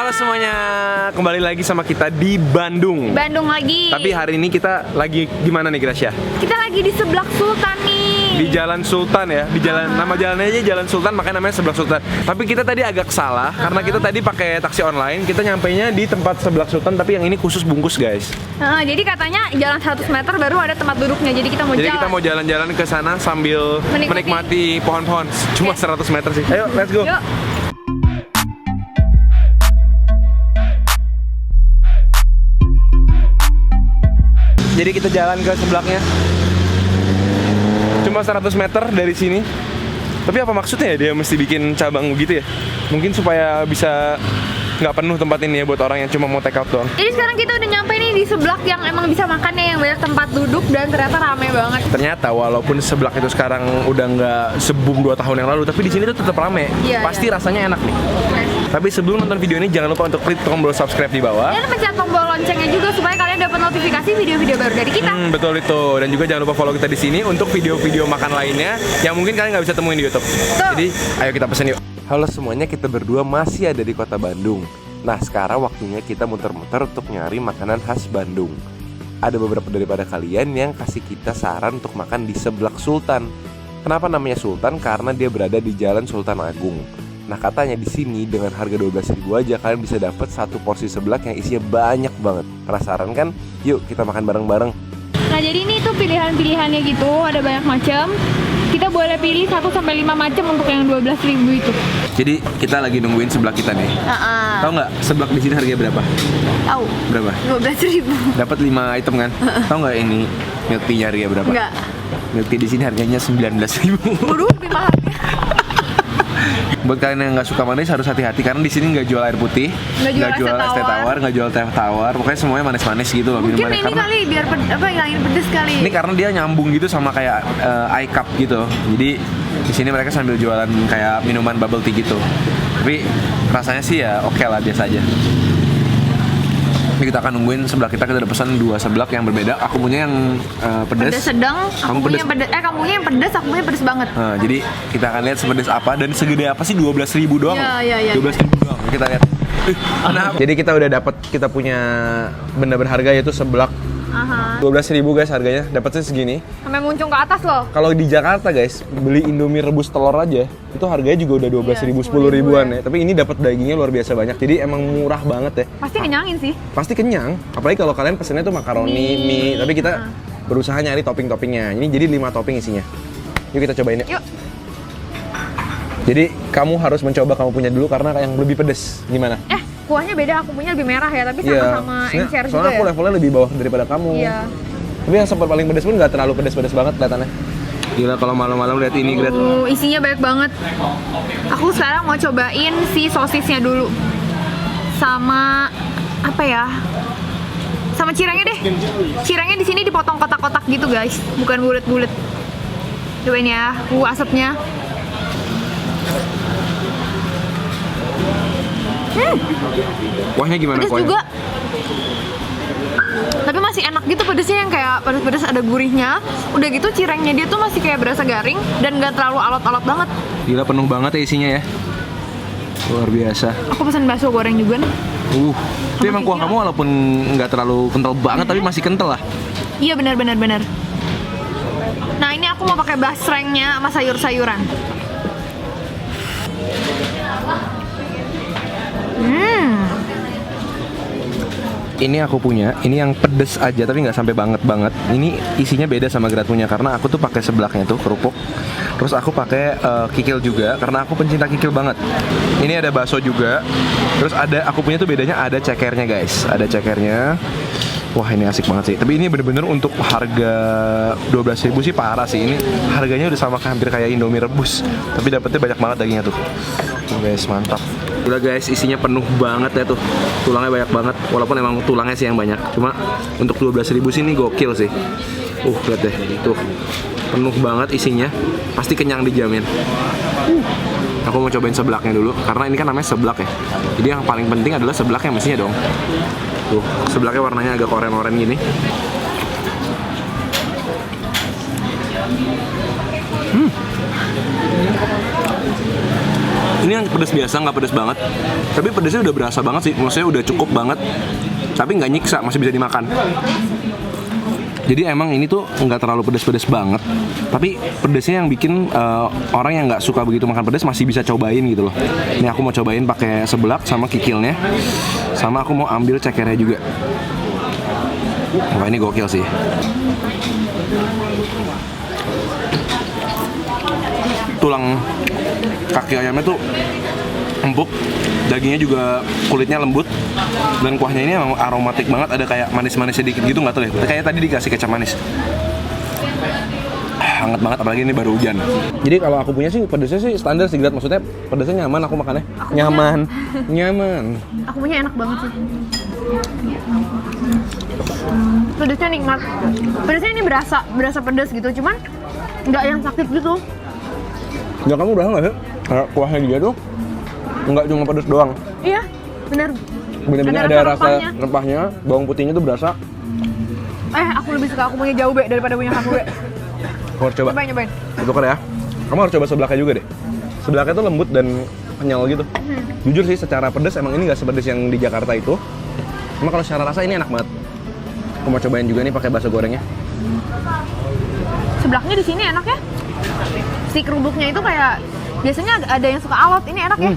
Halo semuanya, kembali lagi sama kita di Bandung. Bandung lagi. Tapi hari ini kita lagi gimana nih Gracia? Kita lagi di Seblak Sultan nih. Di Jalan Sultan ya, di jalan nama jalannya aja Jalan Sultan, makanya namanya Seblak Sultan. Tapi kita tadi agak salah karena kita tadi pakai taksi online, kita nyampainya di tempat Seblak Sultan, tapi yang ini khusus bungkus guys. Jadi katanya jalan 100 meter baru ada tempat duduknya. Jadi kita mau Jadi jalan. kita mau jalan-jalan ke sana sambil menikmati pohon-pohon. Cuma 100 meter sih. Ayo, let's go. Yuk. Jadi kita jalan ke sebelaknya. Cuma 100 meter dari sini. Tapi apa maksudnya ya dia mesti bikin cabang begitu ya? Mungkin supaya bisa nggak penuh tempat ini ya buat orang yang cuma mau take out doang. Jadi sekarang kita udah nyampe nih di Seblak yang emang bisa makannya, yang banyak tempat duduk dan ternyata rame banget. Ternyata walaupun Seblak itu sekarang udah nggak se-boom 2 tahun yang lalu, tapi di sini tuh tetap rame. Iya, Pasti rasanya enak nih. Tapi sebelum nonton video ini jangan lupa untuk klik tombol subscribe di bawah. Dan pencet tombol loncengnya juga supaya kalian dapat notifikasi video-video baru dari kita. Betul itu. Dan juga jangan lupa follow kita di sini untuk video-video makan lainnya yang mungkin kalian nggak bisa temuin di YouTube. Jadi ayo kita pesen yuk. Halo semuanya, kita berdua masih ada di kota Bandung. Nah sekarang waktunya kita muter-muter untuk nyari makanan khas Bandung. Ada beberapa daripada kalian yang kasih kita saran untuk makan di Seblak Sultan. Kenapa namanya Sultan? Karena dia berada di Jalan Sultan Agung. Nah katanya di sini dengan harga 12.000 aja kalian bisa dapat satu porsi seblak yang isinya banyak banget. Penasaran kan? Yuk kita makan bareng-bareng. Nah jadi ini tuh pilihan-pilihannya gitu, ada banyak macam. Kita boleh pilih 1 sampai 5 macam untuk yang 12.000 itu. Jadi kita lagi nungguin seblak kita nih. Tahu nggak seblak di sini harganya berapa? Tahu. Berapa? 12.000. Dapat 5 item kan? Tahu nggak ini milk tea-nya harganya berapa? Enggak. Milk tea di sini harganya 19.000. Waduh, lebih mahal. Buat kalian yang nggak suka manis harus hati-hati karena di sini nggak jual air putih, Nggak jual es teh tawar, nggak jual teh tawar, pokoknya semuanya manis-manis gitu loh Mungkin minumannya. ini kali biar hilangin pedes kali. Ini karena dia nyambung gitu sama kayak eye cup gitu. Jadi di sini mereka sambil jualan kayak minuman bubble tea gitu. Tapi rasanya sih ya oke lah, biasa aja. Ini kita akan nungguin sebelah kita udah pesan 2 seblak yang berbeda. Aku punya yang pedas. Pedas sedang, kamu punya yang pedas. Kamu punya yang pedas, aku punya pedas banget. Nah, jadi kita akan lihat sepedas apa dan segede apa sih 12.000 doang. Iya. 12.000 doang. Kita lihat. Jadi kita udah dapat, kita punya benda berharga yaitu seblak. 12.000 guys harganya, dapatnya segini. Sampai muncung ke atas loh. Kalau di Jakarta guys, beli Indomie rebus telur aja itu harganya juga udah 12.000, 10.000-an ya. Tapi ini dapat dagingnya luar biasa banyak. Jadi emang murah banget ya. Pasti kenyangin sih. Pasti kenyang. Apalagi kalau kalian pesennya tuh makaroni, mie. Tapi kita berusaha nyari topping-toppingnya. Ini jadi 5 topping isinya. Yuk kita cobain ya. Yuk. Jadi kamu harus mencoba kamu punya dulu karena yang lebih pedes. Gimana? Kuahnya beda, aku punya lebih merah ya, tapi sama-sama encer juga soalnya aku ya. levelnya lebih bawah daripada kamu. Iya. Tapi yang sempat paling pedes pun nggak terlalu pedes-pedes banget kelihatannya. Gila kalau malam-malam lihat ini, Gret. Isinya banyak banget. Aku sekarang mau cobain si sosisnya dulu. Sama apa ya? Sama cirengnya deh. Cirengnya di sini dipotong kotak-kotak gitu, guys. Bukan bulat-bulat. Cobain ya. Asapnya. Kuahnya gimana Pedes kuahnya? juga. Tapi masih enak gitu pedesnya, yang kayak pedes-pedes ada gurihnya. Udah gitu cirengnya dia tuh masih kayak berasa garing dan gak terlalu alot-alot banget. Gila penuh banget ya isinya ya. Luar biasa. Aku pesan bakso goreng juga nih. Tapi emang kuah kamu walaupun nggak terlalu kental banget tapi masih kental lah. Iya benar. Nah ini aku mau pakai basrengnya sama sayur-sayuran. Ini aku punya, ini yang pedes aja tapi nggak sampai banget. Ini isinya beda sama Grat punya karena aku tuh pakai seblaknya tuh kerupuk. Terus aku pakai kikil juga karena aku pencinta kikil banget. Ini ada bakso juga. Terus ada, aku punya tuh bedanya ada cekernya guys. Ada cekernya. Wah ini asik banget sih. Tapi ini bener-bener untuk harga 12.000 sih parah sih. Ini harganya udah sama hampir kayak Indomie rebus. Tapi dapetnya banyak banget dagingnya tuh. Guys mantap. Udah guys, isinya penuh banget ya tuh. Tulangnya banyak banget. Walaupun emang tulangnya sih yang banyak. Cuma untuk 12.000 sih ini gokil sih. Lihat deh. Tuh. Penuh banget isinya. Pasti kenyang dijamin. Aku mau cobain seblaknya dulu karena ini kan namanya seblak ya. Jadi yang paling penting adalah seblaknya mestinya dong. Tuh, seblaknya warnanya agak oren-oren gini. Ini yang pedas biasa, nggak pedas banget. Tapi pedasnya udah berasa banget sih, maksudnya udah cukup banget. Tapi nggak nyiksa, masih bisa dimakan. Jadi emang ini tuh nggak terlalu pedas-pedas banget. Tapi pedasnya yang bikin orang yang nggak suka begitu makan pedas masih bisa cobain gitu loh. Ini aku mau cobain pakai seblak sama kikilnya. Sama aku mau ambil cekernya juga. Wah ini gokil sih. Tulang kaki ayamnya tuh empuk, dagingnya juga kulitnya lembut, dan kuahnya ini emang aromatik banget, ada kayak manis-manis sedikit gitu, nggak tahu ya, kayak tadi dikasih kecap manis. Hangat banget, apalagi ini baru hujan. Jadi kalau aku punya sih pedesnya sih standar sih, Grat. Maksudnya pedesnya nyaman aku makannya. Nyaman. Aku punya enak banget sih. Pedesnya nikmat. Pedesnya ini berasa pedes gitu, cuman nggak yang sakit gitu. Ya kamu udah nggak sih? Kayak kuahnya dia tuh nggak cuma pedes doang. Iya, bener. Bener-bener ada rasa rempahnya, bawang putihnya tuh berasa. Aku lebih suka aku punya jauh be daripada punya kamu be. Kamu harus coba. Nyobain. Tuker ya. Kamu harus coba sebelaknya juga deh. Sebelaknya tuh lembut dan kenyal gitu. Jujur sih secara pedes emang ini nggak sepedes yang di Jakarta itu. Cuma kalau secara rasa ini enak banget. Aku mau cobain juga nih pakai bakso gorengnya. Sebelaknya di sini enak ya. Si kerupuknya itu kayak biasanya ada yang suka alot, ini enak ya.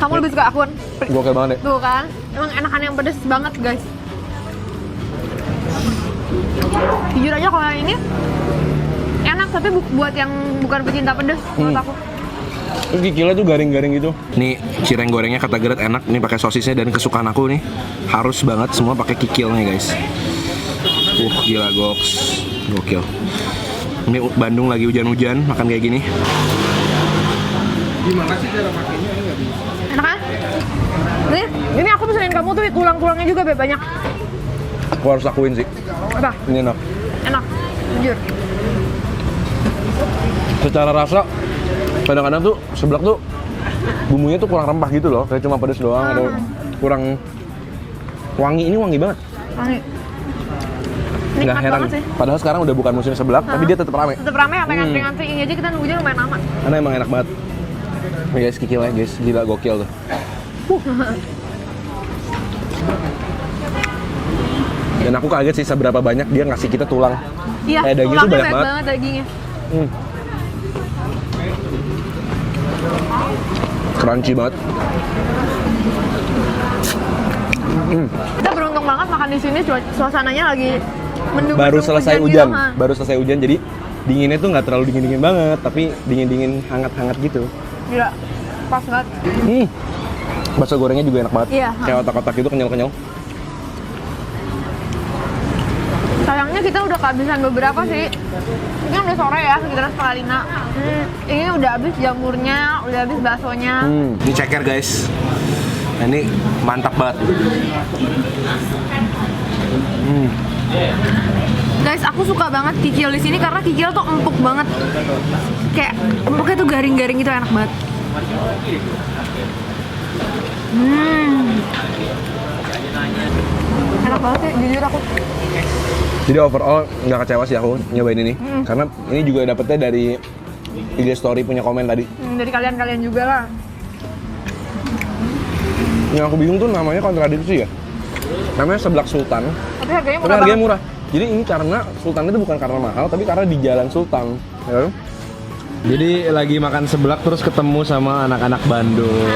Kamu lebih suka akun. Gokil banget deh. Tuh kan, emang enakan yang pedes banget guys. Jujur aja kalau yang ini enak, tapi buat yang bukan pecinta pedes menurut aku. Terus kikilnya tuh garing-garing gitu. Nih cireng gorengnya kata Gret enak. Nih pakai sosisnya dan kesukaan aku nih. Harus banget semua pakai kikilnya guys. Gila goks. Gokil. Ini Bandung lagi hujan-hujan, makan kayak gini. Gimana sih cara pakainya? Ini nggak bisa. Enak kan? Nih, ini aku pesenin kamu tuh tulang-tulangnya juga be banyak. Aku harus lakuin sih. Apa? Ini enak. Enak, jujur. Secara rasa, kadang-kadang tuh seblak tuh bumbunya tuh kurang rempah gitu loh, kayak cuma pedas doang atau kurang wangi. Ini wangi banget. Wangi. Nggak Nikmat heran. banget sih. Padahal sekarang udah bukan musim seblak, tapi dia tetap ramai. Tetap rame sampai ngantri-ngantri. Ini aja kita nunggunya lumayan lama. Karena emang enak banget. Nih guys, kikilnya guys, gila gokil tuh. Dan aku kaget sih seberapa banyak dia ngasih kita tulang. Iya, Kayak daging tuh tulangnya banyak banget. dagingnya. Crunchy banget. Kita beruntung banget makan di sini, suasananya lagi mendung. Baru selesai hujan, gitu. baru selesai hujan, jadi dinginnya tuh nggak terlalu dingin-dingin banget, tapi dingin-dingin hangat-hangat gitu. Gila, pas banget. Bakso gorengnya juga enak banget. Iya. Kayak otak-otak gitu, kenyal-kenyal. Sayangnya kita udah kehabisan beberapa sih. Ini udah sore ya, sekitar 4:30. Ini udah habis jamurnya, udah habis baksonya. Ini ceker guys. Nah, ini mantap banget. Guys, aku suka banget kikil di sini karena kikil tuh empuk banget. Kayak empuknya tuh garing-garing gitu, enak banget. Enak banget sih, jujur aku. Jadi overall nggak kecewa sih aku nyobain ini. Karena ini juga dapetnya dari IG story punya komen tadi. Dari kalian-kalian juga lah. Yang aku bingung tuh namanya kontradiksi ya. Namanya seblak Sultan, Tapi harganya tapi murah harganya banget. murah. Jadi ini karena Sultan itu bukan karena mahal, tapi karena di Jalan Sultan. Ya. Jadi lagi makan seblak terus ketemu sama anak-anak Bandung.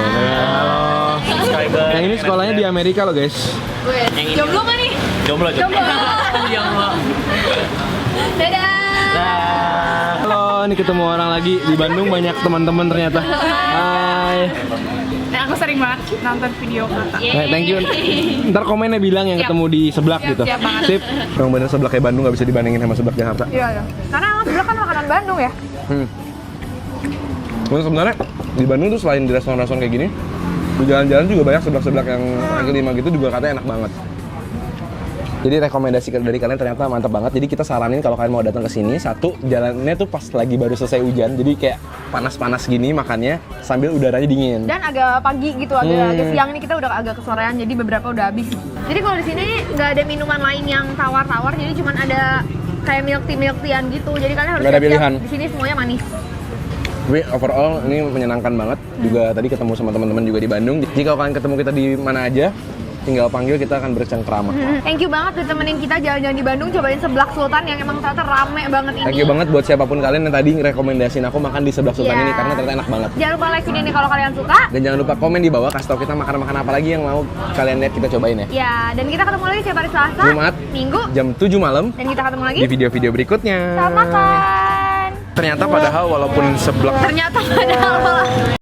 Halo. Yang ini sekolahnya di Amerika loh guys. Jomblo nggak nih? Jomblo. Dadah. Halo, ini ketemu orang lagi di Bandung, banyak teman-teman ternyata. Hai. Aku sering banget nonton video Kata. Thank you. Ntar komennya bilang yang ketemu di seblak gitu. siap banget. Sip. Yang bener seblak kayak Bandung nggak bisa dibandingin sama seblak Jakarta. Iya. Karena emang sebelah kan makanan Bandung ya. Terus sebenarnya di Bandung tuh selain di restoran-restoran kayak gini, di jalan-jalan juga banyak seblak-seblak yang kaki lima gitu juga katanya enak banget. Jadi rekomendasi dari kalian ternyata mantap banget. Jadi kita saranin kalau kalian mau datang ke sini, satu jalannya tuh pas lagi baru selesai hujan, jadi kayak panas-panas gini makannya sambil udaranya dingin. Dan agak pagi gitu, agak siang ini kita udah agak kesorean, jadi beberapa udah habis. Jadi kalau di sini nggak ada minuman lain yang tawar-tawar, jadi cuma ada kayak milk tea-an gitu. Jadi kalian harus Nggak ada siap-siap. pilihan. Di sini semuanya manis. Tapi overall ini menyenangkan banget. Juga tadi ketemu sama teman-teman juga di Bandung. Jika kalian ketemu kita di mana aja, tinggal panggil, kita akan bercengkrama. Thank you banget udah temenin kita jalan-jalan di Bandung, cobain seblak Sultan yang emang ternyata rame banget ini. Thank you banget buat siapapun kalian yang tadi ngerekomendasiin aku makan di sebelah Sultan ini karena ternyata enak banget. Jangan lupa like video ini kalau kalian suka. Dan jangan lupa komen di bawah, kasih tau kita makan-makan apa lagi yang mau kalian lihat kita cobain ya. Ya, dan kita ketemu lagi setiap hari Selasa, Jumat, Minggu, jam 7 malam dan kita ketemu lagi di video-video berikutnya. sama makan. Ternyata padahal walaupun seblak Ternyata padahal